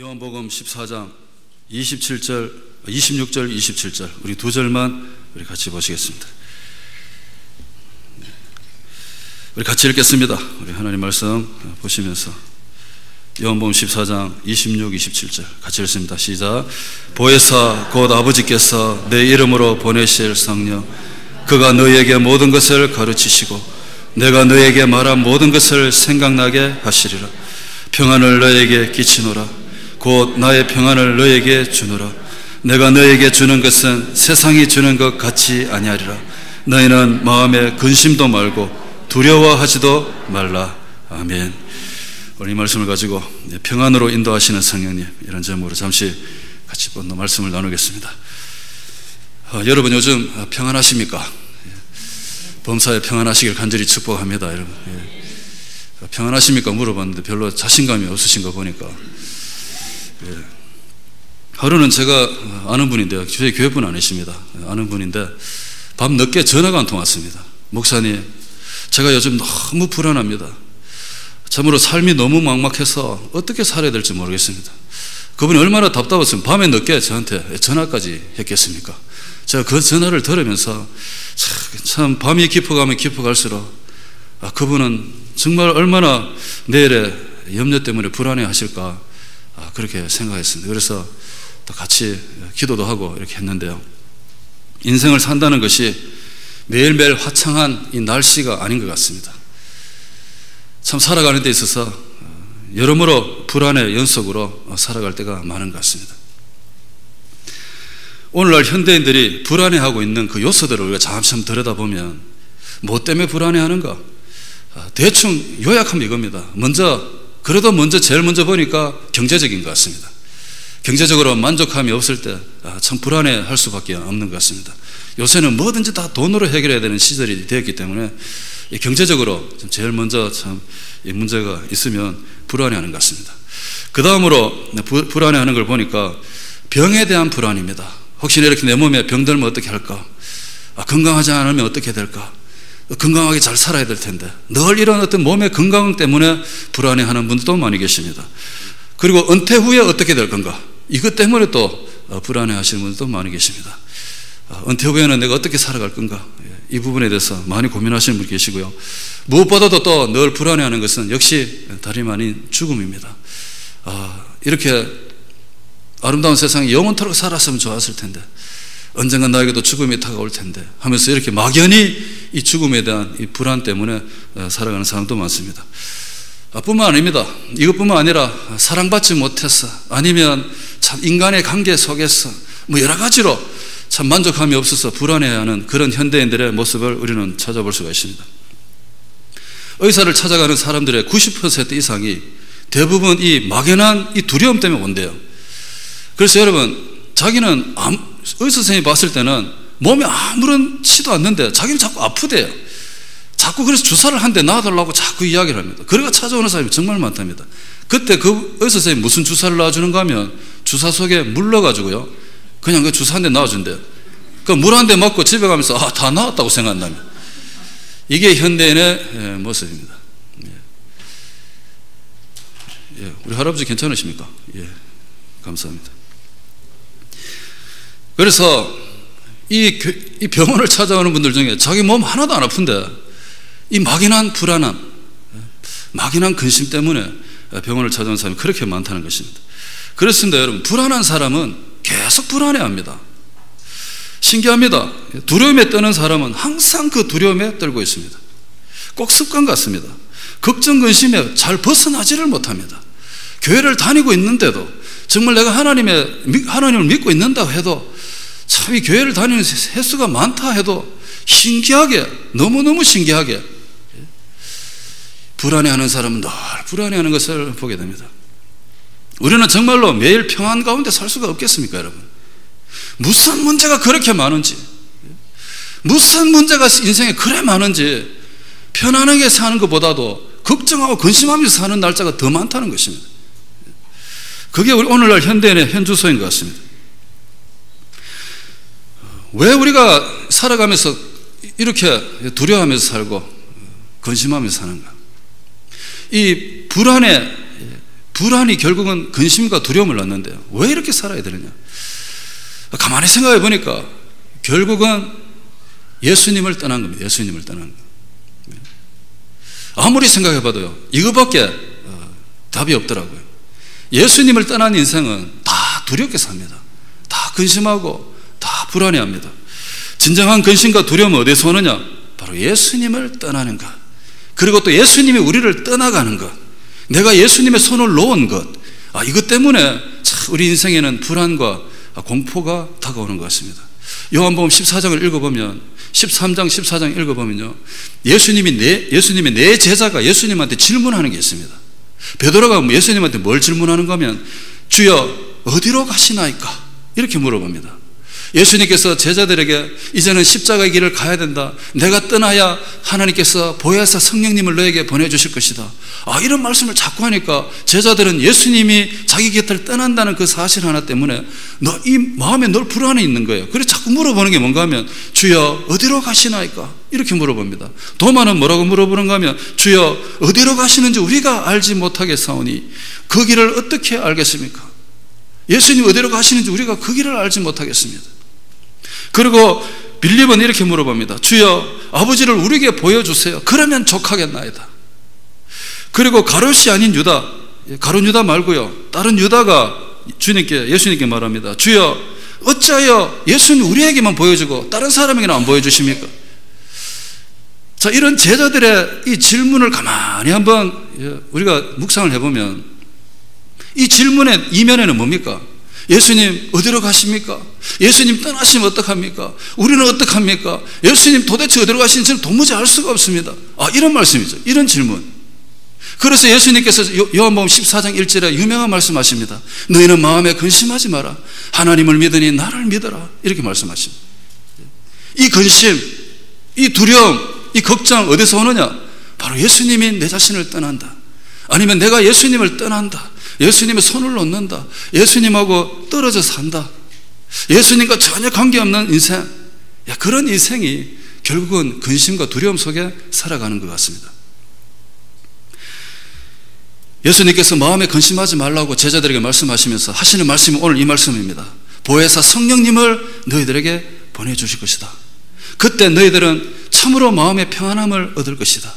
요한복음 14장 26절, 27절 우리 두 절만 우리 같이 보시겠습니다. 우리 같이 읽겠습니다. 우리 하나님 말씀 보시면서 요한복음 14장 26, 27절 같이 읽습니다. 시작. 보혜사 곧 아버지께서 내 이름으로 보내실 성령 그가 너희에게 모든 것을 가르치시고 내가 너희에게 말한 모든 것을 생각나게 하시리라. 평안을 너희에게 끼치노라. 곧 나의 평안을 너희에게 주노라. 내가 너희에게 주는 것은 세상이 주는 것 같이 아니하리라. 너희는 마음에 근심도 말고 두려워하지도 말라. 아멘. 오늘 이 말씀을 가지고 평안으로 인도하시는 성령님, 이런 제목으로 잠시 같이 말씀을 나누겠습니다. 여러분 요즘 평안하십니까? 범사에 평안하시길 간절히 축복합니다. 여러분 평안하십니까? 물어봤는데 별로 자신감이 없으신 거 보니까. 하루는 제가 아는 분인데요, 저희 교회분 아니십니다. 아는 분인데 밤 늦게 전화가 한 통 왔습니다. 목사님, 제가 요즘 너무 불안합니다. 참으로 삶이 너무 막막해서 어떻게 살아야 될지 모르겠습니다. 그분이 얼마나 답답했으면 밤에 늦게 저한테 전화까지 했겠습니까? 제가 그 전화를 들으면서 참 밤이 깊어가면 깊어갈수록 그분은 정말 얼마나 내일의 염려 때문에 불안해 하실까 그렇게 생각했습니다. 그래서 또 같이 기도도 하고 이렇게 했는데요, 인생을 산다는 것이 매일매일 화창한 이 날씨가 아닌 것 같습니다. 참 살아가는 데 있어서 여러모로 불안의 연속으로 살아갈 때가 많은 것 같습니다. 오늘날 현대인들이 불안해하고 있는 그 요소들을 우리가 잠시 한번 들여다보면 뭐 때문에 불안해하는가? 대충 요약하면 이겁니다. 먼저 제일 먼저 보니까 경제적인 것 같습니다. 경제적으로 만족감이 없을 때 참 불안해할 수밖에 없는 것 같습니다. 요새는 뭐든지 다 돈으로 해결해야 되는 시절이 되었기 때문에 경제적으로 제일 먼저 참 이 문제가 있으면 불안해하는 것 같습니다. 그 다음으로 불안해하는 걸 보니까 병에 대한 불안입니다. 혹시나 이렇게 내 몸에 병들면 어떻게 할까? 건강하지 않으면 어떻게 될까? 건강하게 잘 살아야 될 텐데 늘 이런 어떤 몸의 건강 때문에 불안해하는 분들도 많이 계십니다. 그리고 은퇴 후에 어떻게 될 건가? 이것 때문에 또 불안해하시는 분들도 많이 계십니다. 은퇴 후에는 내가 어떻게 살아갈 건가? 이 부분에 대해서 많이 고민하시는 분이 계시고요. 무엇보다도 또 늘 불안해하는 것은 역시 다름 아닌 죽음입니다. 이렇게 아름다운 세상에 영원토록 살았으면 좋았을 텐데 언젠가 나에게도 죽음이 다가올 텐데 하면서 이렇게 막연히 이 죽음에 대한 이 불안 때문에 살아가는 사람도 많습니다. 뿐만 아닙니다. 이것뿐만 아니라 사랑받지 못해서 아니면 참 인간의 관계 속에서 뭐 여러 가지로 참 만족감이 없어서 불안해하는 그런 현대인들의 모습을 우리는 찾아볼 수가 있습니다. 의사를 찾아가는 사람들의 90% 이상이 대부분 이 막연한 이 두려움 때문에 온대요. 그래서 여러분, 자기는 의사 선생님이 봤을 때는 몸에 아무렇지도 않는데 자기는 자꾸 아프대요. 자꾸 그래서 주사를 한 대 놔달라고 자꾸 이야기를 합니다. 그래가 찾아오는 사람이 정말 많답니다. 그때 그 의사 선생님이 무슨 주사를 놔주는가 하면 주사 속에 물 넣어가지고요, 그냥 그 주사 한 대 놔준대요. 그 물 한 대 맞고 집에 가면서 다 나았다고 생각한다면, 이게 현대인의 모습입니다. 우리 할아버지 괜찮으십니까? 감사합니다. 그래서 이 병원을 찾아오는 분들 중에 자기 몸 하나도 안 아픈데 이 막연한 불안함, 막연한 근심 때문에 병원을 찾아오는 사람이 그렇게 많다는 것입니다. 그렇습니다. 여러분, 불안한 사람은 계속 불안해합니다. 신기합니다. 두려움에 떠는 사람은 항상 그 두려움에 떨고 있습니다. 꼭 습관 같습니다. 걱정, 근심에 잘 벗어나지를 못합니다. 교회를 다니고 있는데도 정말 내가 하나님을 믿고 있는다 해도 참 이 교회를 다니는 횟수가 많다 해도 신기하게, 너무너무 신기하게 불안해하는 사람은 늘 불안해하는 것을 보게 됩니다. 우리는 정말로 매일 평안 가운데 살 수가 없겠습니까, 여러분? 무슨 문제가 그렇게 많은지, 무슨 문제가 인생에 그래 많은지 편안하게 사는 것보다도 걱정하고 근심하면서 사는 날짜가 더 많다는 것입니다. 그게 우리 오늘날 현대인의 현주소인 것 같습니다. 왜 우리가 살아가면서 이렇게 두려워하면서 살고 근심하면서 사는가? 이 불안이 결국은 근심과 두려움을 낳는데요. 왜 이렇게 살아야 되느냐? 가만히 생각해 보니까 결국은 예수님을 떠난 겁니다. 예수님을 떠난 거. 아무리 생각해 봐도요, 이거밖에 답이 없더라고요. 예수님을 떠난 인생은 다 두렵게 삽니다. 다 근심하고 다 불안해합니다. 진정한 근심과 두려움은 어디서 오느냐? 바로 예수님을 떠나는 것, 그리고 또 예수님이 우리를 떠나가는 것, 내가 예수님의 손을 놓은 것, 이것 때문에 참 우리 인생에는 불안과 공포가 다가오는 것 같습니다. 요한복음 14장을 읽어보면, 13장 14장 읽어보면요, 예수님의 내 제자가 예수님한테 질문하는 게 있습니다. 베드로가 예수님한테 뭘 질문하는가 하면, 주여 어디로 가시나이까? 이렇게 물어봅니다. 예수님께서 제자들에게 이제는 십자가의 길을 가야 된다, 내가 떠나야 하나님께서 보혜사 성령님을 너에게 보내주실 것이다, 이런 말씀을 자꾸 하니까 제자들은 예수님이 자기 곁을 떠난다는 그 사실 하나 때문에 이 마음에 늘 불안해 있는 거예요. 그래서 자꾸 물어보는 게 뭔가 하면, 주여 어디로 가시나이까? 이렇게 물어봅니다. 도마는 뭐라고 물어보는가 하면, 주여 어디로 가시는지 우리가 알지 못하겠사오니 그 길을 어떻게 알겠습니까? 예수님 어디로 가시는지 우리가 그 길을 알지 못하겠습니다. 그리고 빌립은 이렇게 물어봅니다. 주여 아버지를 우리에게 보여주세요. 그러면 족하겠나이다. 그리고 가롯이 아닌 유다, 가롯 유다 말고요, 다른 유다가 예수님께 말합니다. 주여 어찌하여 예수님 우리에게만 보여주고 다른 사람에게는 안 보여주십니까? 자, 이런 제자들의 이 질문을 가만히 한번 우리가 묵상을 해보면, 이 질문의 이면에는 뭡니까? 예수님 어디로 가십니까? 예수님 떠나시면 어떡합니까? 우리는 어떡합니까? 예수님 도대체 어디로 가시는지는 도무지 알 수가 없습니다. 이런 말씀이죠. 이런 질문. 그래서 예수님께서 요한복음 14장 1절에 유명한 말씀하십니다. 너희는 마음에 근심하지 마라. 하나님을 믿으니 나를 믿어라. 이렇게 말씀하십니다. 이 근심, 이 두려움, 이 걱정 어디서 오느냐? 바로 예수님이 내 자신을 떠난다, 아니면 내가 예수님을 떠난다, 예수님의 손을 놓는다, 예수님하고 떨어져 산다, 예수님과 전혀 관계없는 인생, 그런 인생이 결국은 근심과 두려움 속에 살아가는 것 같습니다. 예수님께서 마음에 근심하지 말라고 제자들에게 말씀하시면서 하시는 말씀이 오늘 이 말씀입니다. 보혜사 성령님을 너희들에게 보내주실 것이다. 그때 너희들은 참으로 마음의 평안함을 얻을 것이다.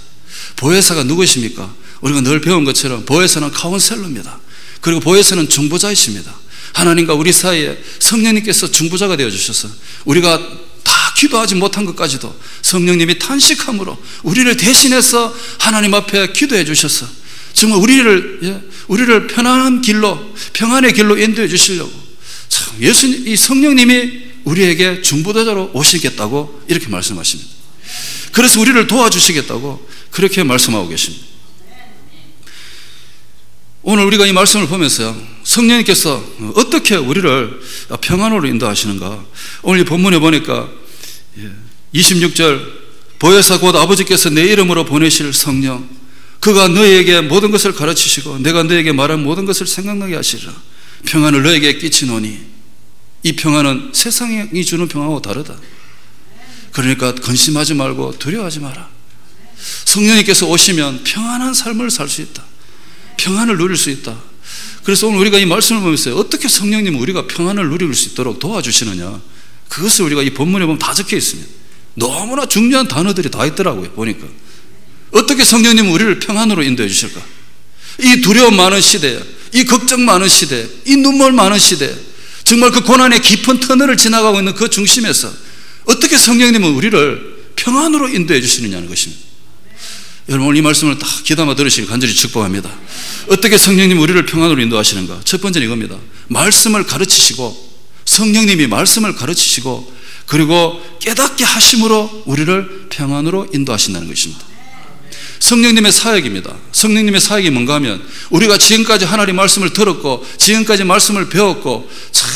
보혜사가 누구십니까? 우리가 늘 배운 것처럼 보혜사는 카운셀러입니다. 그리고 보혜사는 중보자이십니다. 하나님과 우리 사이에 성령님께서 중보자가 되어주셔서 우리가 다 기도하지 못한 것까지도 성령님이 탄식함으로 우리를 대신해서 하나님 앞에 기도해 주셔서 정말 우리를 편안한 길로, 평안의 길로 인도해 주시려고 참 예수님, 이 성령님이 우리에게 중보자로 오시겠다고 이렇게 말씀하십니다. 그래서 우리를 도와주시겠다고 그렇게 말씀하고 계십니다. 오늘 우리가 이 말씀을 보면서요, 성령님께서 어떻게 우리를 평안으로 인도하시는가. 오늘 이 본문에 보니까 26절, 보혜사 곧 아버지께서 내 이름으로 보내실 성령, 그가 너희에게 모든 것을 가르치시고 내가 너희에게 말한 모든 것을 생각나게 하시리라. 평안을 너희에게 끼치노니, 이 평안은 세상이 주는 평안하고 다르다. 그러니까 근심하지 말고 두려워하지 마라. 성령님께서 오시면 평안한 삶을 살 수 있다, 평안을 누릴 수 있다. 그래서 오늘 우리가 이 말씀을 보면서 어떻게 성령님은 우리가 평안을 누릴 수 있도록 도와주시느냐, 그것을 우리가 이 본문에 보면 다 적혀 있습니다. 너무나 중요한 단어들이 다 있더라고요. 보니까 어떻게 성령님은 우리를 평안으로 인도해 주실까? 이 두려움 많은 시대에, 이 걱정 많은 시대에, 이 눈물 많은 시대에, 정말 그 고난의 깊은 터널을 지나가고 있는 그 중심에서 어떻게 성령님은 우리를 평안으로 인도해 주시느냐는 것입니다. 여러분 오늘 이 말씀을 다 귀담아 들으시길 간절히 축복합니다. 어떻게 성령님이 우리를 평안으로 인도하시는가? 첫 번째는 이겁니다. 말씀을 가르치시고, 성령님이 말씀을 가르치시고 그리고 깨닫게 하심으로 우리를 평안으로 인도하신다는 것입니다. 성령님의 사역입니다. 성령님의 사역이 뭔가 하면, 우리가 지금까지 하나님 말씀을 들었고 지금까지 말씀을 배웠고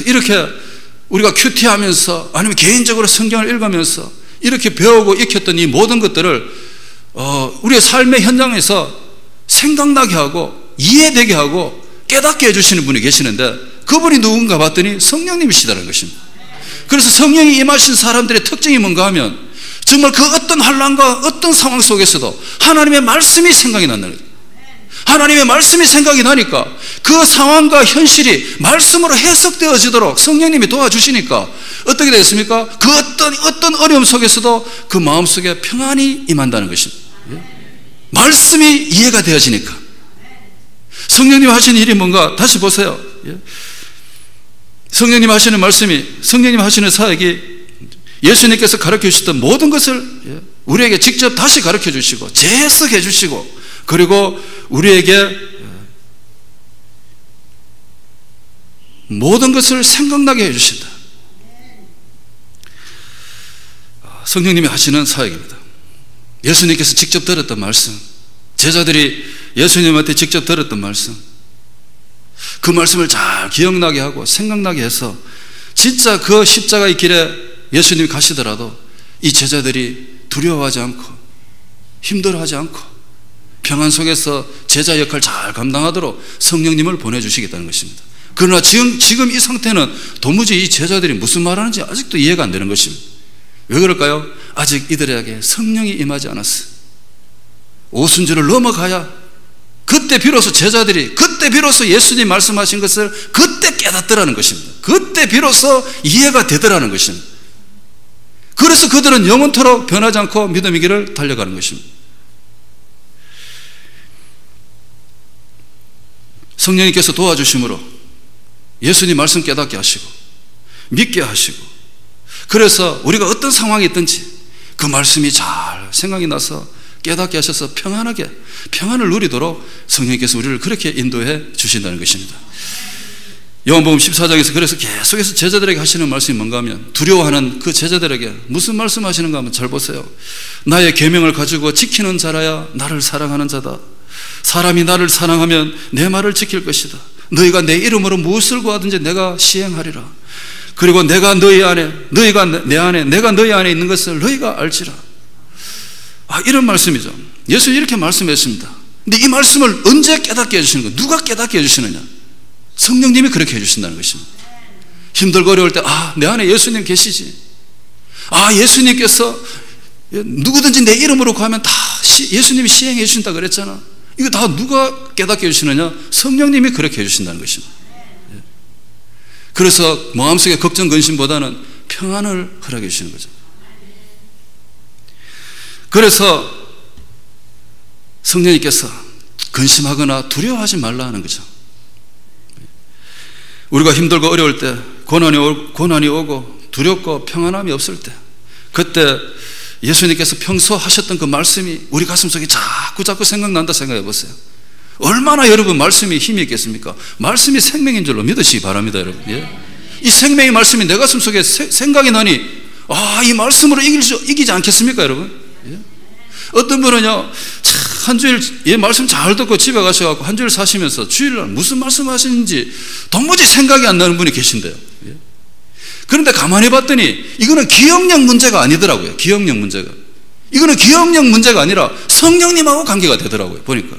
이렇게 우리가 큐티하면서 아니면 개인적으로 성경을 읽으면서 이렇게 배우고 익혔던 이 모든 것들을 우리의 삶의 현장에서 생각나게 하고 이해되게 하고 깨닫게 해주시는 분이 계시는데, 그분이 누군가 봤더니 성령님이시다는 것입니다. 그래서 성령이 임하신 사람들의 특징이 뭔가 하면, 정말 그 어떤 환난과 어떤 상황 속에서도 하나님의 말씀이 생각이 난다는 거예요. 하나님의 말씀이 생각이 나니까 그 상황과 현실이 말씀으로 해석되어지도록 성령님이 도와주시니까 어떻게 되겠습니까? 그 어떤 어려움 속에서도 그 마음속에 평안이 임한다는 것입니다. 말씀이 이해가 되어지니까. 성령님 하시는 일이 뭔가 다시 보세요. 성령님 하시는 말씀이, 성령님 하시는 사역이 예수님께서 가르쳐 주셨던 모든 것을 우리에게 직접 다시 가르쳐 주시고 재해석해 주시고, 그리고 우리에게 모든 것을 생각나게 해 주신다. 성령님이 하시는 사역입니다. 예수님께서 직접 들었던 말씀, 제자들이 예수님한테 직접 들었던 말씀, 그 말씀을 잘 기억나게 하고 생각나게 해서 진짜 그 십자가의 길에 예수님이 가시더라도 이 제자들이 두려워하지 않고 힘들어하지 않고 평안 속에서 제자 역할 잘 감당하도록 성령님을 보내주시겠다는 것입니다. 그러나 지금 이 상태는 도무지 이 제자들이 무슨 말하는지 아직도 이해가 안 되는 것입니다. 왜 그럴까요? 아직 이들에게 성령이 임하지 않았어요. 오순절을 넘어가야 그때 비로소 제자들이, 그때 비로소 예수님 말씀하신 것을 그때 깨닫더라는 것입니다. 그때 비로소 이해가 되더라는 것입니다. 그래서 그들은 영원토록 변하지 않고 믿음의 길을 달려가는 것입니다. 성령님께서 도와주심으로 예수님 말씀 깨닫게 하시고 믿게 하시고, 그래서 우리가 어떤 상황이 있든지 그 말씀이 잘 생각이 나서 깨닫게 하셔서 평안하게 평안을 누리도록 성령님께서 우리를 그렇게 인도해 주신다는 것입니다. 요한복음 14장에서 그래서 계속해서 제자들에게 하시는 말씀이 뭔가 하면, 두려워하는 그 제자들에게 무슨 말씀 하시는가 하면 잘 보세요. 나의 계명을 가지고 지키는 자라야 나를 사랑하는 자다. 사람이 나를 사랑하면 내 말을 지킬 것이다. 너희가 내 이름으로 무엇을 구하든지 내가 시행하리라. 그리고 내가 너희 안에, 너희가 내 안에, 내가 너희 안에 있는 것을 너희가 알지라. 이런 말씀이죠. 예수님이 이렇게 말씀했습니다. 근데 이 말씀을 언제 깨닫게 해주시는 거예요? 누가 깨닫게 해주시느냐? 성령님이 그렇게 해주신다는 것입니다. 힘들고 어려울 때, 내 안에 예수님 계시지. 예수님께서 누구든지 내 이름으로 구하면 다 예수님이 시행해 주신다 그랬잖아. 이거 다 누가 깨닫게 해주시느냐? 성령님이 그렇게 해주신다는 것입니다. 그래서 마음속에 걱정 근심보다는 평안을 허락해 주시는 거죠. 그래서 성령님께서 근심하거나 두려워하지 말라 하는 거죠. 우리가 힘들고 어려울 때, 고난이 오고 두렵고 평안함이 없을 때, 그때 예수님께서 평소 하셨던 그 말씀이 우리 가슴속에 자꾸 생각난다 생각해 보세요. 얼마나 여러분 말씀이 힘이 있겠습니까? 말씀이 생명인 줄로 믿으시기 바랍니다, 여러분. 이 생명의 말씀이 내 가슴속에 생각이 나니 이 말씀으로 이기지 않겠습니까, 여러분? 어떤 분은요, 한 주일 말씀 잘 듣고 집에 가셔서 한 주일 사시면서 주일날 무슨 말씀 하시는지 도무지 생각이 안 나는 분이 계신데요. 그런데 가만히 봤더니 이거는 기억력 문제가 아니더라고요. 기억력 문제가. 이거는 기억력 문제가 아니라 성령님하고 관계가 되더라고요, 보니까.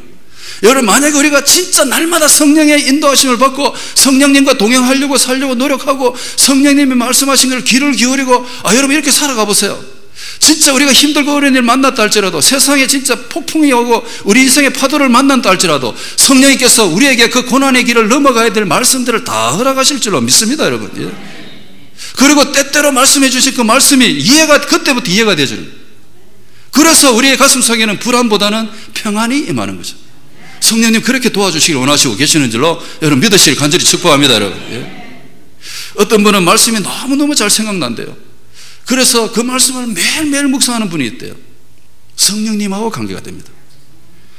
여러분, 만약에 우리가 진짜 날마다 성령의 인도하심을 받고 성령님과 동행하려고 살려고 노력하고 성령님이 말씀하신 걸 귀를 기울이고 여러분 이렇게 살아가 보세요. 진짜 우리가 힘들고 어려운 일 만났다 할지라도, 세상에 진짜 폭풍이 오고 우리 인생의 파도를 만난다 할지라도 성령님께서 우리에게 그 고난의 길을 넘어가야 될 말씀들을 다 허락하실 줄로 믿습니다, 여러분. 그리고 때때로 말씀해 주신 그 말씀이 그때부터 이해가 되죠. 그래서 우리의 가슴속에는 불안보다는 평안이 임하는 거죠. 성령님 그렇게 도와주시길 원하시고 계시는 줄로 여러분 믿으시길 간절히 축복합니다, 여러분. 어떤 분은 말씀이 너무너무 잘 생각난대요. 그래서 그 말씀을 매일매일 묵상하는 분이 있대요. 성령님하고 관계가 됩니다.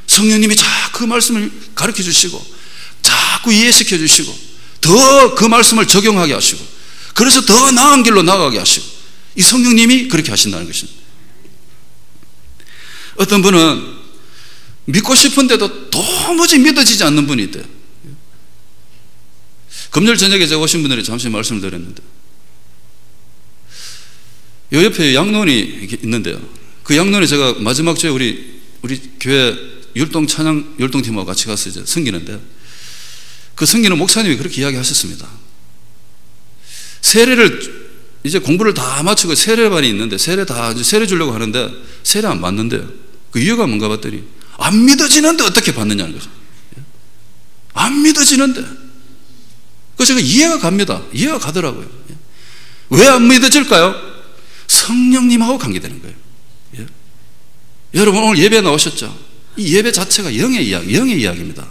성령님이 자꾸 그 말씀을 가르쳐 주시고 자꾸 이해시켜 주시고 더 그 말씀을 적용하게 하시고, 그래서 더 나은 길로 나아가게 하시고, 이 성령님이 그렇게 하신다는 것입니다. 어떤 분은 믿고 싶은데도 도무지 믿어지지 않는 분이 있대요. 금요일 저녁에 제가 오신 분들이 잠시 말씀을 드렸는데, 요 옆에 양론이 있는데요. 그 양론에 제가 마지막 주에 우리 교회 찬양 율동팀하고 같이 가서 이제 섬기는데, 그 섬기는 목사님이 그렇게 이야기하셨습니다. 세례를 이제 공부를 다 마치고 세례반이 있는데 세례 주려고 하는데 세례 안 받는데요. 그 이유가 뭔가 봤더니 안 믿어지는데 어떻게 받느냐는 거죠. 안 믿어지는데. 그래서 제가 이해가 갑니다. 이해가 가더라고요. 왜 안 믿어질까요? 성령님하고 관계되는 거예요. 예? 여러분 오늘 예배 나오셨죠? 이 예배 자체가 영의 이야기입니다.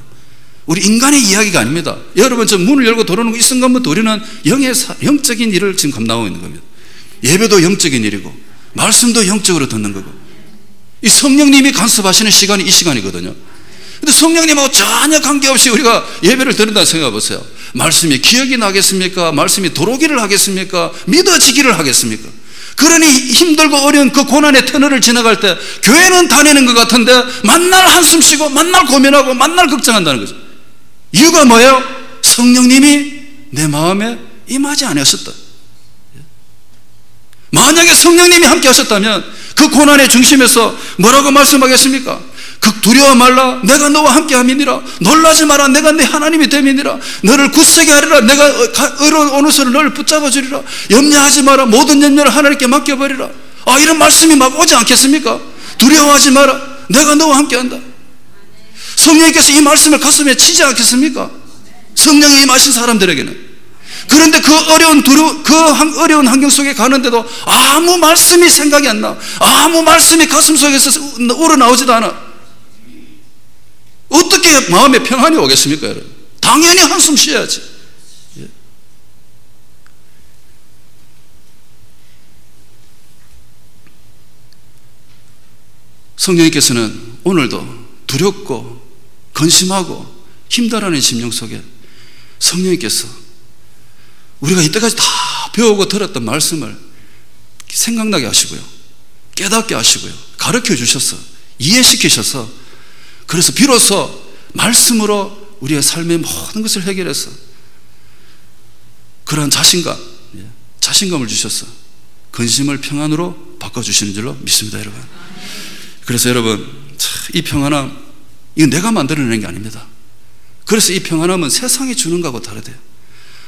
우리 인간의 이야기가 아닙니다. 여러분 저 문을 열고 들어오는 이 순간부터 우리는 영적인 일을 지금 감당하고 있는 겁니다. 예배도 영적인 일이고 말씀도 영적으로 듣는 거고 이 성령님이 간섭하시는 시간이 이 시간이거든요. 근데 성령님하고 전혀 관계없이 우리가 예배를 드린다 생각해 보세요. 말씀이 기억이 나겠습니까? 말씀이 도로기를 하겠습니까? 믿어지기를 하겠습니까? 그러니 힘들고 어려운 그 고난의 터널을 지나갈 때 교회는 다니는 것 같은데 만날 한숨 쉬고 만날 고민하고 만날 걱정한다는 거죠. 이유가 뭐예요? 성령님이 내 마음에 임하지 않았었다. 만약에 성령님이 함께 하셨다면 그 고난의 중심에서 뭐라고 말씀하겠습니까? 두려워 말라 내가 너와 함께 함이니라. 놀라지 마라 내가 네 하나님이 됨이니라. 너를 굳세게 하리라. 내가 의로운 어느 손을 너를 붙잡아 주리라. 염려하지 마라. 모든 염려를 하나님께 맡겨버리라. 이런 말씀이 막 오지 않겠습니까? 두려워하지 마라. 내가 너와 함께 한다. 성령님께서 이 말씀을 가슴에 치지 않겠습니까? 성령이 임하신 사람들에게는. 그런데 그 어려운 환경 속에 가는데도 아무 말씀이 생각이 안 나. 아무 말씀이 가슴 속에서 우러나오지도 않아. 어떻게 마음에 평안이 오겠습니까, 여러분? 당연히 한숨 쉬어야지. 성령님께서는 오늘도 두렵고 근심하고 힘들어하는 심령 속에 성령님께서 우리가 이때까지 다 배우고 들었던 말씀을 생각나게 하시고요, 깨닫게 하시고요, 가르쳐 주셔서 이해시키셔서 그래서 비로소 말씀으로 우리의 삶의 모든 것을 해결해서 그러한 자신감을 주셔서 근심을 평안으로 바꿔주시는 줄로 믿습니다, 여러분. 그래서 여러분, 이 평안함, 이건 내가 만들어내는 게 아닙니다. 그래서 이 평안함은 세상이 주는 거하고 다르대요.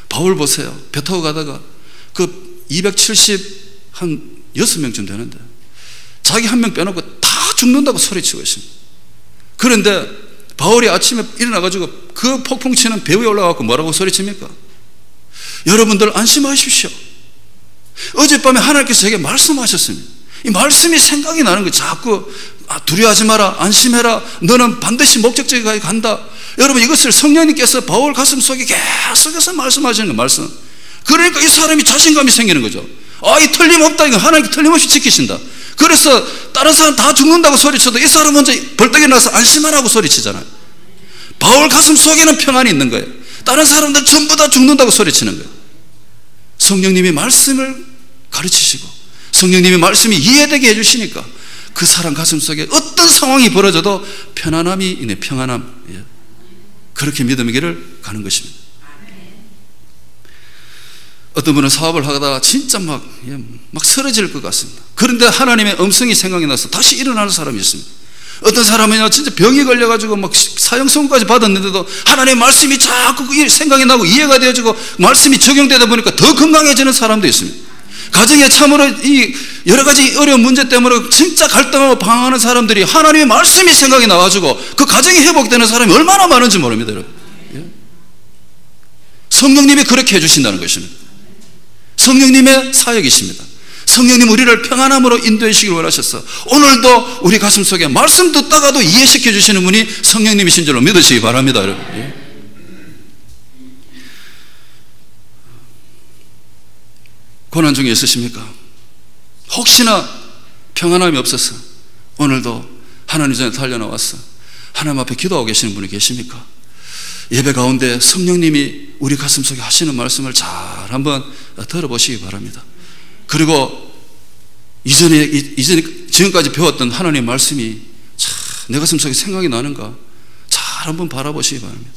바울 보세요. 배 타고 가다가 그 276명쯤 되는데 자기 한 명 빼놓고 다 죽는다고 소리치고 있습니다. 그런데 바울이 아침에 일어나가지고 그 폭풍 치는 배 위에 올라가고 뭐라고 소리칩니까? 여러분들 안심하십시오. 어젯밤에 하나님께서 제게 말씀하셨습니다. 이 말씀이 생각이 나는 거예요. 자꾸 두려워하지 마라, 안심해라, 너는 반드시 목적지에 간다. 여러분 이것을 성령님께서 바울 가슴 속에 계속해서 말씀하시는 거예요. 말씀. 그러니까 이 사람이 자신감이 생기는 거죠. 이 틀림없다. 이거 하나님께 틀림없이 지키신다. 그래서 다른 사람 다 죽는다고 소리쳐도 이 사람 먼저 벌떡 일어나서 안심하라고 소리치잖아요. 바울 가슴 속에는 평안이 있는 거예요. 다른 사람들 전부 다 죽는다고 소리치는 거예요. 성령님이 말씀을 가르치시고 성령님이 말씀이 이해되게 해주시니까 그 사람 가슴 속에 어떤 상황이 벌어져도 편안함이 있네. 평안함. 그렇게 믿음의 길을 가는 것입니다. 어떤 분은 사업을 하다가 진짜 막 쓰러질 것 같습니다. 그런데 하나님의 음성이 생각이 나서 다시 일어나는 사람이 있습니다. 어떤 사람은요 진짜 병이 걸려가지고 막 사형선고까지 받았는데도 하나님의 말씀이 자꾸 생각이 나고 이해가 되어지고 말씀이 적용되다 보니까 더 건강해지는 사람도 있습니다. 가정에 참으로 이 여러 가지 어려운 문제 때문에 진짜 갈등하고 방황하는 사람들이 하나님의 말씀이 생각이 나가지고 그 가정이 회복되는 사람이 얼마나 많은지 모릅니다, 여러분. 성령님이 그렇게 해주신다는 것입니다. 성령님의 사역이십니다. 성령님 우리를 평안함으로 인도해 주시길 원하셔서 오늘도 우리 가슴 속에 말씀 듣다가도 이해시켜 주시는 분이 성령님이신 줄로 믿으시기 바랍니다, 여러분. 고난 중에 있으십니까? 혹시나 평안함이 없어서 오늘도 하나님 전에 달려나와서 하나님 앞에 기도하고 계시는 분이 계십니까? 예배 가운데 성령님이 우리 가슴 속에 하시는 말씀을 잘 한번 들어보시기 바랍니다. 그리고 지금까지 배웠던 하나님의 말씀이 참 내 가슴 속에 생각이 나는가 잘 한번 바라보시기 바랍니다.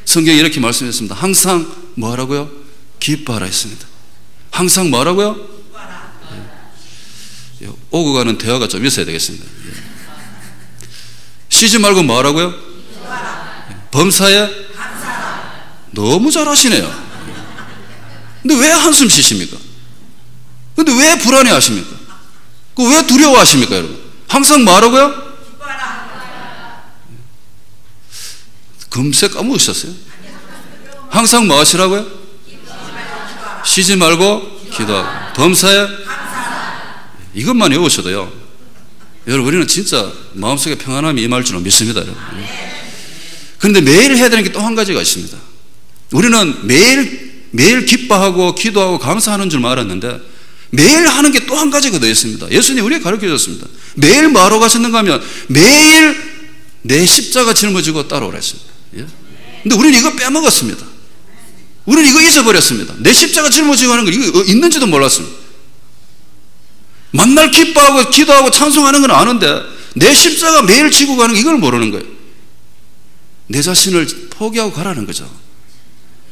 성경에 이렇게 말씀했습니다. 항상 뭐 하라고요? 기뻐하라 했습니다. 항상 뭐 하라고요? 오고 가는 대화가 좀 있어야 되겠습니다. 쉬지 말고 뭐 하라고요? 범사에 너무 잘하시네요. 근데 왜 한숨 쉬십니까? 근데 왜 불안해 하십니까? 왜 두려워하십니까, 여러분? 항상 뭐 하라고요? 금세 까먹으셨어요? 항상 뭐 하시라고요? 쉬지 말고 기도하고 범사에 이것만 외우셔도요, 여러분 우리는 진짜 마음속에 평안함이 임할 줄은 믿습니다, 여러분. 그런데 매일 해야 되는 게 또 한 가지가 있습니다. 우리는 매일 기뻐하고 기도하고 감사하는 줄 알았는데 매일 하는 게 또 한 가지가 더 있습니다. 예수님이 우리에게 가르쳐 줬습니다. 매일 뭐하러 가셨는가 하면 매일 내 십자가 짊어지고 따라오라 했습니다. 근데 우리는 이거 빼먹었습니다. 우리는 이거 잊어버렸습니다. 내 십자가 짊어지고 하는 거 이거 있는지도 몰랐습니다. 만날 기뻐하고 기도하고 찬송하는 건 아는데 내 십자가 매일 지고 가는 거 이걸 모르는 거예요. 내 자신을 포기하고 가라는 거죠.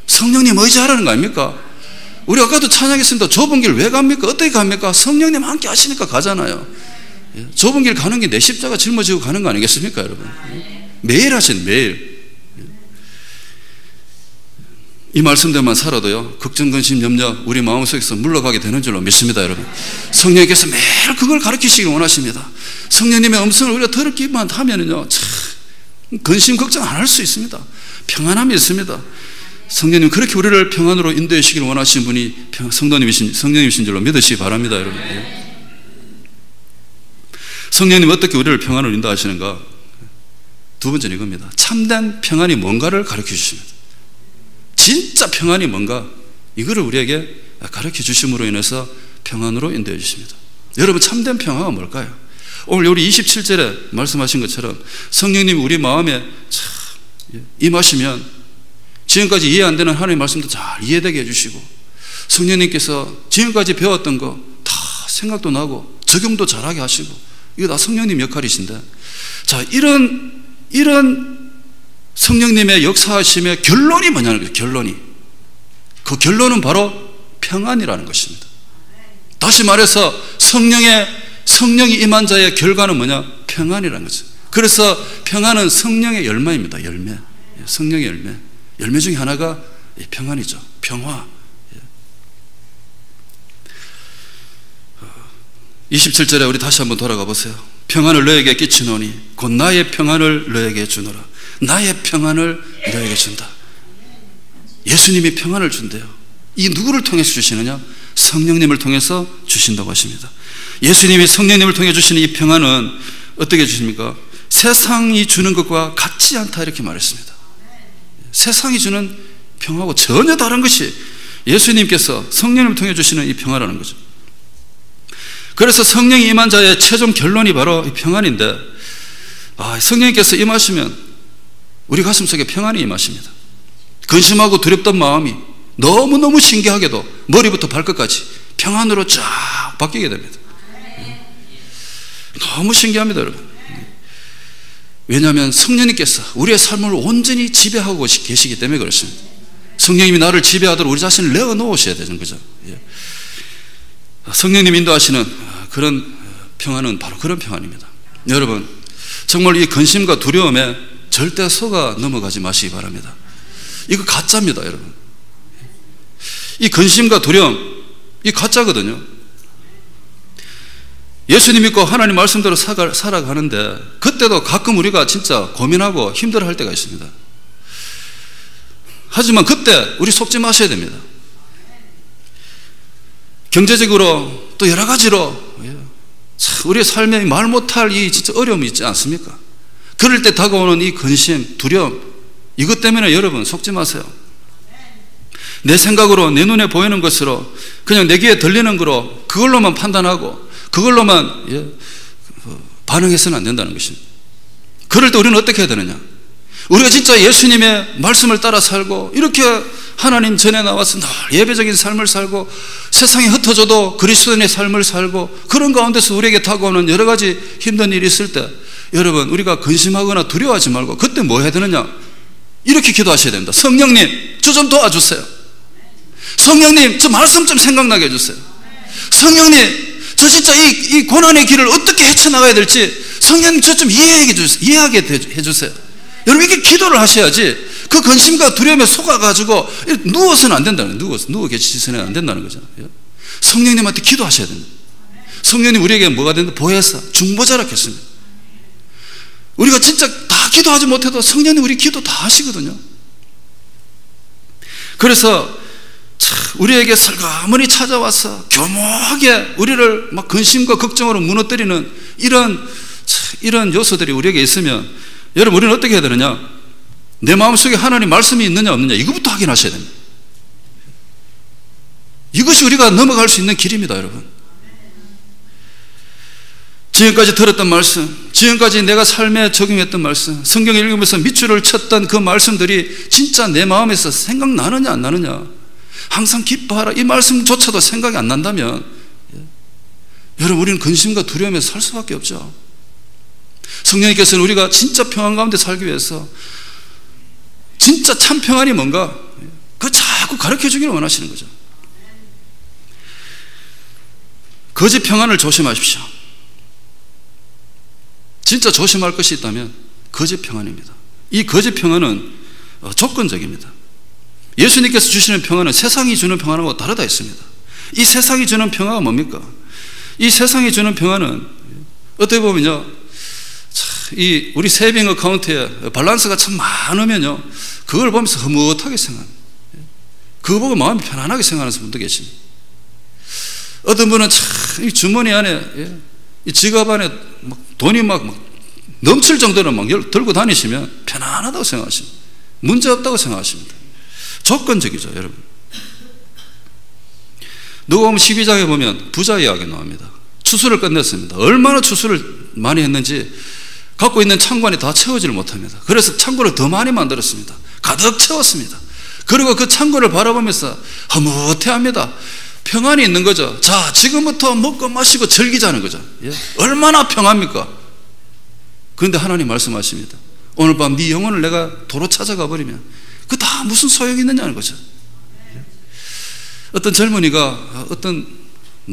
성령님 의지하라는 거 아닙니까? 우리 아까도 찬양했습니다. 좁은 길 왜 갑니까? 어떻게 갑니까? 성령님 함께 하시니까 가잖아요. 좁은 길 가는 게 내 십자가 짊어지고 가는 거 아니겠습니까, 여러분? 매일 하신 매일. 이 말씀대로만 살아도요, 걱정, 근심, 염려 우리 마음속에서 물러가게 되는 줄로 믿습니다, 여러분. 성령님께서 매일 그걸 가르치시길 원하십니다. 성령님의 음성을 우리가 들었기만 하면은요, 참 근심 걱정 안 할 수 있습니다. 평안함이 있습니다. 성령님 그렇게 우리를 평안으로 인도해 주시길 원하시는 분이 성령님이신 줄로 믿으시기 바랍니다, 여러분. 성령님 어떻게 우리를 평안으로 인도하시는가? 두 번째는 이겁니다. 참된 평안이 뭔가를 가르쳐 주십니다. 진짜 평안이 뭔가 이거를 우리에게 가르쳐 주심으로 인해서 평안으로 인도해 주십니다. 여러분 참된 평화가 뭘까요? 오늘 우리 27절에 말씀하신 것처럼 성령님이 우리 마음에 참 임하시면 지금까지 이해 안 되는 하나님의 말씀도 잘 이해되게 해주시고 성령님께서 지금까지 배웠던 거 다 생각도 나고 적용도 잘하게 하시고 이거 다 성령님 역할이신데, 자 이런 성령님의 역사하심의 결론이 뭐냐는 거죠. 결론이, 그 결론은 바로 평안이라는 것입니다. 다시 말해서 성령이 임한 자의 결과는 뭐냐? 평안이라는 거죠. 그래서 평안은 성령의 열매입니다. 열매, 성령의 열매 중에 하나가 평안이죠. 평화. 27절에 우리 다시 한번 돌아가 보세요. 평안을 너에게 끼치노니 곧 나의 평안을 너에게 주노라. 나의 평안을 너에게 준다. 예수님이 평안을 준대요. 이 누구를 통해서 주시느냐? 성령님을 통해서 주신다고 하십니다. 예수님이 성령님을 통해 주시는 이 평안은 어떻게 주십니까? 세상이 주는 것과 같지 않다 이렇게 말했습니다. 세상이 주는 평화하고 전혀 다른 것이 예수님께서 성령님을 통해 주시는 이 평화라는 거죠. 그래서 성령이 임한 자의 최종 결론이 바로 이 평안인데, 성령님께서 임하시면 우리 가슴속에 평안이 임하십니다. 근심하고 두렵던 마음이 너무너무 신기하게도 머리부터 발끝까지 평안으로 쫙 바뀌게 됩니다. 너무 신기합니다, 여러분. 왜냐하면 성령님께서 우리의 삶을 온전히 지배하고 계시기 때문에 그렇습니다. 성령님이 나를 지배하도록 우리 자신을 내어놓으셔야 되는 거죠. 성령님 인도하시는 그런 평안은 바로 그런 평안입니다. 여러분 정말 이 근심과 두려움에 절대 속아 넘어가지 마시기 바랍니다. 이거 가짜입니다, 여러분. 이 근심과 두려움 이 가짜거든요. 예수님 믿고 하나님 말씀대로 살아가는데 그때도 가끔 우리가 진짜 고민하고 힘들어할 때가 있습니다. 하지만 그때 우리 속지 마셔야 됩니다. 경제적으로 또 여러 가지로 우리의 삶에 말 못할 이 진짜 어려움이 있지 않습니까? 그럴 때 다가오는 이 근심, 두려움, 이것 때문에 여러분 속지 마세요. 내 생각으로 내 눈에 보이는 것으로 그냥 내 귀에 들리는 거로 그걸로만 판단하고 그걸로만 반응해서는 안 된다는 것입니다. 그럴 때 우리는 어떻게 해야 되느냐? 우리가 진짜 예수님의 말씀을 따라 살고 이렇게 하나님 전에 나와서 늘 예배적인 삶을 살고 세상에 흩어져도 그리스도인의 삶을 살고 그런 가운데서 우리에게 다가오는 여러 가지 힘든 일이 있을 때 여러분 우리가 근심하거나 두려워하지 말고 그때 뭐 해야 되느냐? 이렇게 기도하셔야 됩니다. 성령님 저 좀 도와주세요. 성령님 저 말씀 좀 생각나게 해주세요. 성령님 저 진짜 이 고난의 길을 어떻게 헤쳐나가야 될지 성령님 저 좀 이해하게 해주세요. 여러분 이렇게 기도를 하셔야지 그 근심과 두려움에 속아가지고 누워서는 안 된다는 거예요. 누워 계시서는 안 된다는 거잖아요. 성령님한테 기도하셔야 됩니다. 성령님 우리에게 뭐가 된다? 보혜사, 중보자라 했습니다. 우리가 진짜 다 기도하지 못해도 성령님 우리 기도 다 하시거든요. 그래서 우리에게 설가모니 찾아와서 교묘하게 우리를 막 근심과 걱정으로 무너뜨리는 이런 요소들이 우리에게 있으면 여러분 우리는 어떻게 해야 되느냐? 내 마음속에 하나님 말씀이 있느냐 없느냐 이것부터 확인하셔야 됩니다. 이것이 우리가 넘어갈 수 있는 길입니다. 여러분, 지금까지 들었던 말씀, 지금까지 내가 삶에 적용했던 말씀, 성경을 읽으면서 밑줄을 쳤던 그 말씀들이 진짜 내 마음에서 생각나느냐 안 나느냐, 항상 기뻐하라 이 말씀조차도 생각이 안 난다면 여러분 우리는 근심과 두려움에서 살 수밖에 없죠. 성령님께서는 우리가 진짜 평안 가운데 살기 위해서 진짜 참 평안이 뭔가 그거 자꾸 가르쳐 주기를 원하시는 거죠. 거짓 평안을 조심하십시오. 진짜 조심할 것이 있다면 거짓 평안입니다. 이 거짓 평안은 조건적입니다. 예수님께서 주시는 평안은 세상이 주는 평안하고 다르다 했습니다. 이 세상이 주는 평안은 뭡니까? 이 세상이 주는 평안은 어떻게 보면요, 이 우리 세이빙 어카운트에 밸런스가 참 많으면요, 그걸 보면서 흐뭇하게 생각합니다. 그거 보고 마음이 편안하게 생각하는 분도 계십니다. 어떤 분은 참 이 주머니 안에, 이 지갑 안에 막 돈이 막 넘칠 정도로 막 들고 다니시면 편안하다고 생각하십니다. 문제 없다고 생각하십니다. 조건적이죠, 여러분. 누가 보면 12장에 보면 부자 이야기 나옵니다. 추수를 끝냈습니다. 얼마나 추수를 많이 했는지 갖고 있는 창고안이 다 채워지를 못합니다. 그래서 창고를 더 많이 만들었습니다. 가득 채웠습니다. 그리고 그 창고를 바라보면서 흐뭇해합니다. 평안이 있는 거죠. 자, 지금부터 먹고 마시고 즐기자는 거죠. 예? 얼마나 평안합니까? 그런데 하나님 말씀하십니다. 오늘 밤 네 영혼을 내가 도로 찾아가 버리면 그 다 무슨 소용이 있느냐는 거죠. 예? 어떤 젊은이가 어떤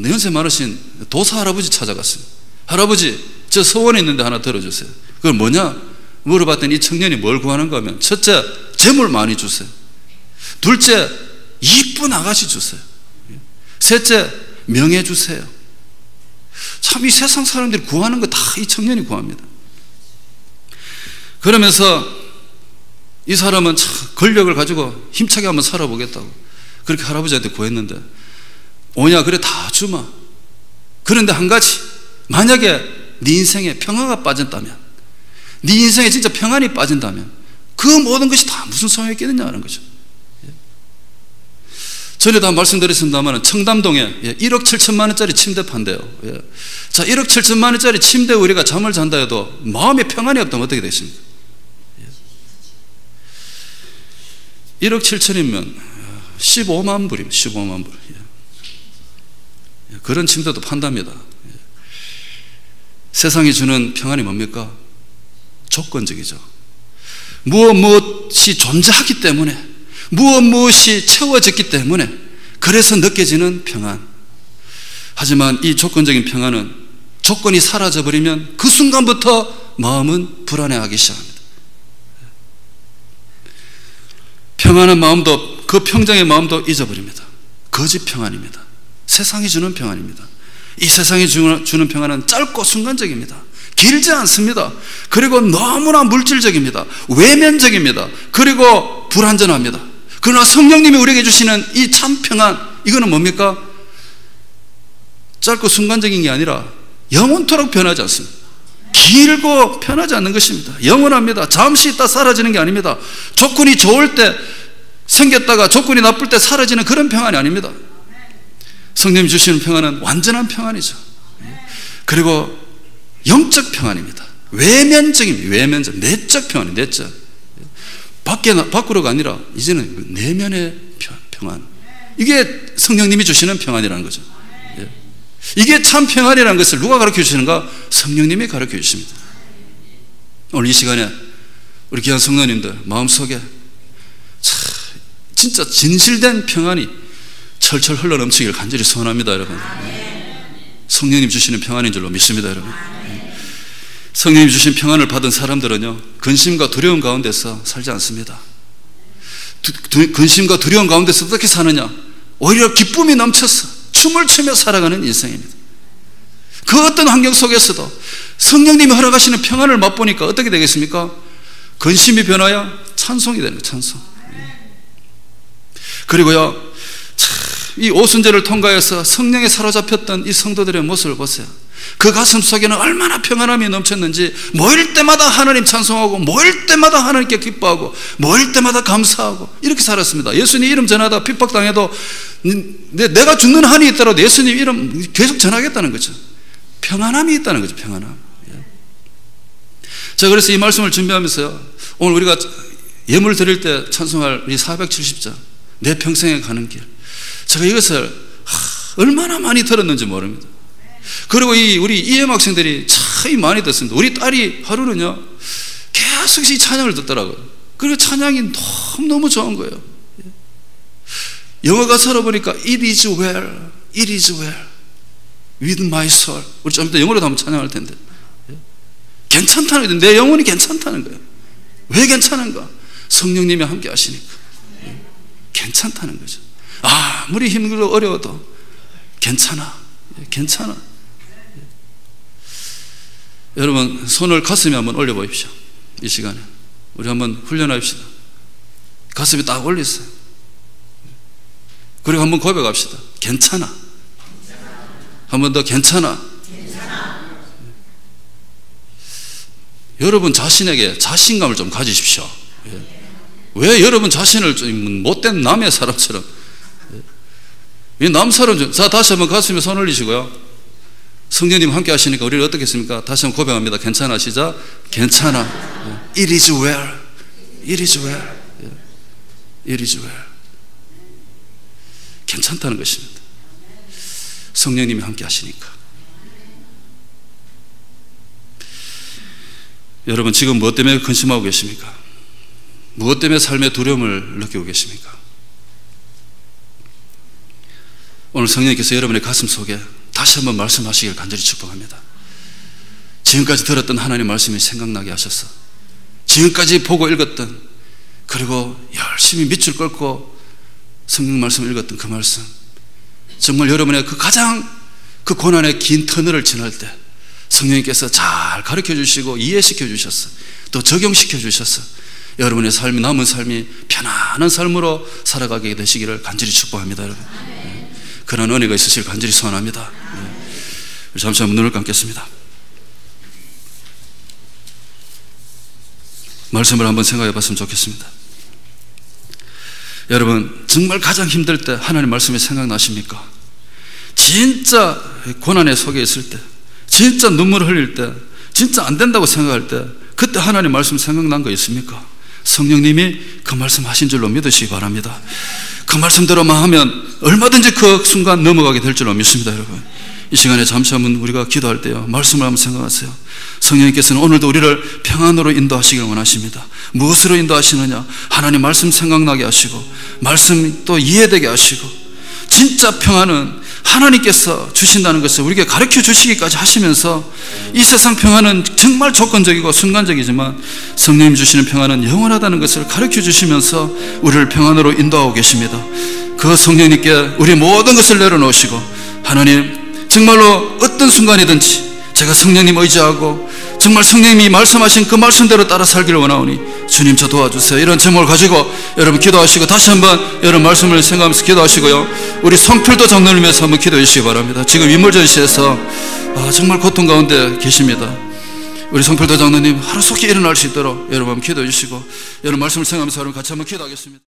연세 많으신 도사 할아버지 찾아갔어요. 할아버지, 저 소원이 있는데 하나 들어주세요. 그걸 뭐냐? 물어봤더니 이 청년이 뭘 구하는가 하면, 첫째, 재물 많이 주세요. 둘째, 이쁜 아가씨 주세요. 셋째, 명예 주세요. 참 이 세상 사람들이 구하는 거 다 이 청년이 구합니다. 그러면서 이 사람은 참 권력을 가지고 힘차게 한번 살아보겠다고 그렇게 할아버지한테 구했는데, 오냐 그래 다 주마. 그런데 한 가지, 만약에 네 인생에 평화가 빠졌다면, 네 인생에 진짜 평안이 빠진다면 그 모든 것이 다 무슨 소용이 있겠느냐 하는 거죠. 전에도 한 말씀드렸습니다만 청담동에 1억 7천만 원짜리 침대 판대요. 자, 1억 7천만 원짜리 침대에 우리가 잠을 잔다 해도 마음에 평안이 없다면 어떻게 되십니까? 1억 7천이면 15만 불입니다. 15만 불. 그런 침대도 판답니다. 세상이 주는 평안이 뭡니까? 조건적이죠. 무엇이 존재하기 때문에, 무엇이 채워졌기 때문에 그래서 느껴지는 평안. 하지만 이 조건적인 평안은 조건이 사라져버리면 그 순간부터 마음은 불안해하기 시작합니다. 평안한 마음도, 그 평정의 마음도 잊어버립니다. 거짓 평안입니다. 세상이 주는 평안입니다. 이 세상이 주는 평안은 짧고 순간적입니다. 길지 않습니다. 그리고 너무나 물질적입니다. 외면적입니다. 그리고 불완전합니다. 그러나 성령님이 우리에게 주시는 이 참 평안, 이거는 뭡니까? 짧고 순간적인 게 아니라 영원토록 변하지 않습니다. 길고 변하지 않는 것입니다. 영원합니다. 잠시 있다 사라지는 게 아닙니다. 조건이 좋을 때 생겼다가 조건이 나쁠 때 사라지는 그런 평안이 아닙니다. 성령님이 주시는 평안은 완전한 평안이죠. 그리고 영적 평안입니다. 외면적입니다. 외면적, 내적 평안이 내적. 밖으로가 아니라 이제는 내면의 평안. 이게 성령님이 주시는 평안이라는 거죠. 이게 참 평안이라는 것을 누가 가르쳐 주시는가? 성령님이 가르쳐 주십니다. 오늘 이 시간에 우리 귀한 성도님들 마음속에 진짜 진실된 평안이 철철 흘러넘치기를 간절히 소원합니다, 여러분. 성령님 주시는 평안인 줄로 믿습니다, 여러분. 성령님 주신 평안을 받은 사람들은요, 근심과 두려움 가운데서 살지 않습니다. 근심과 두려움 가운데서 어떻게 사느냐? 오히려 기쁨이 넘쳐서 춤을 추며 살아가는 인생입니다. 그 어떤 환경 속에서도 성령님이 허락하시는 평안을 맛보니까 어떻게 되겠습니까? 근심이 변화야 찬송이 되는 거예요. 찬송. 그리고요, 이 오순절을 통과해서 성령에 사로잡혔던 이 성도들의 모습을 보세요. 그 가슴 속에는 얼마나 평안함이 넘쳤는지 모일 때마다 하나님 찬송하고 모일 때마다 하나님께 기뻐하고 모일 때마다 감사하고 이렇게 살았습니다. 예수님 이름 전하다 핍박당해도 내가 죽는 한이 있더라도 예수님 이름 계속 전하겠다는 거죠. 평안함이 있다는 거죠. 평안함. 자, 그래서 이 말씀을 준비하면서요, 오늘 우리가 예물 드릴 때 찬송할 이 470장 내 평생에 가는 길, 제가 이것을 얼마나 많이 들었는지 모릅니다. 그리고 우리 EM 학생들이 참 많이 듣습니다. 우리 딸이 하루는요 계속 이 찬양을 듣더라고요. 그리고 찬양이 너무 좋은 거예요. 영어 가사로 보니까 It is well, it is well with my soul. 우리 좀 이따 영어로도 한번 찬양할 텐데 괜찮다는 거예요. 내 영혼이 괜찮다는 거예요. 왜 괜찮은가? 성령님이 함께 하시니까 괜찮다는 거죠. 아무리 힘들고 어려워도 괜찮아. 괜찮아. 여러분, 손을 가슴에 한번 올려보십시오. 이 시간에 우리 한번 훈련합시다. 가슴에 딱 올리세요. 그리고 한번 고백합시다. 괜찮아. 한 번 더 괜찮아. 여러분 자신에게 자신감을 좀 가지십시오. 왜 여러분 자신을 좀 못된 남의 사람처럼, 이 남사람 좀, 자, 다시 한번 가슴에 손 올리시고요. 성령님 함께 하시니까 우리를 어떻게 했습니까? 다시 한번 고백합니다. 괜찮아. 시작. 괜찮아. It is well. It is well. It is well. 괜찮다는 것입니다. 성령님이 함께 하시니까. 여러분, 지금 무엇 때문에 근심하고 계십니까? 무엇 때문에 삶의 두려움을 느끼고 계십니까? 오늘 성령님께서 여러분의 가슴 속에 다시 한번 말씀하시길 간절히 축복합니다. 지금까지 들었던 하나님의 말씀이 생각나게 하셔서, 지금까지 보고 읽었던, 그리고 열심히 밑줄 끓고 성경 말씀을 읽었던 그 말씀, 정말 여러분의 그 가장 그 고난의 긴 터널을 지날 때 성령님께서 잘 가르쳐 주시고 이해시켜 주셔서 또 적용시켜 주셔서 여러분의 삶이, 남은 삶이 편안한 삶으로 살아가게 되시기를 간절히 축복합니다. 여러분, 그런 은혜가 있으시길 간절히 소원합니다. 잠시 한번 눈을 감겠습니다. 말씀을 한번 생각해 봤으면 좋겠습니다. 여러분, 정말 가장 힘들 때 하나님 말씀이 생각나십니까? 진짜 고난의 속에 있을 때, 진짜 눈물을 흘릴 때, 진짜 안 된다고 생각할 때, 그때 하나님 말씀 생각난 거 있습니까? 성령님이 그 말씀 하신 줄로 믿으시기 바랍니다. 그 말씀대로만 하면 얼마든지 그 순간 넘어가게 될 줄로 믿습니다. 여러분, 이 시간에 잠시 한번 우리가 기도할 때요, 말씀을 한번 생각하세요. 성령님께서는 오늘도 우리를 평안으로 인도하시길 원하십니다. 무엇으로 인도하시느냐? 하나님 말씀 생각나게 하시고, 말씀 또 이해되게 하시고, 진짜 평안은 하나님께서 주신다는 것을 우리에게 가르쳐 주시기까지 하시면서, 이 세상 평안은 정말 조건적이고 순간적이지만 성령님 주시는 평안은 영원하다는 것을 가르쳐 주시면서 우리를 평안으로 인도하고 계십니다. 그 성령님께 우리 모든 것을 내려놓으시고, 하나님 정말로 어떤 순간이든지 제가 성령님 의지하고 정말 성령님이 말씀하신 그 말씀대로 따라 살기를 원하오니 주님 저 도와주세요. 이런 제목을 가지고 여러분 기도하시고, 다시 한번 여러분 말씀을 생각하면서 기도하시고요, 우리 성필도 장로를 위해서 한번 기도해 주시기 바랍니다. 지금 인물전시에서 정말 고통 가운데 계십니다. 우리 성필도 장로님 하루속히 일어날 수 있도록 여러분 기도해 주시고, 여러분 말씀을 생각하면서 여러분 같이 한번 기도하겠습니다.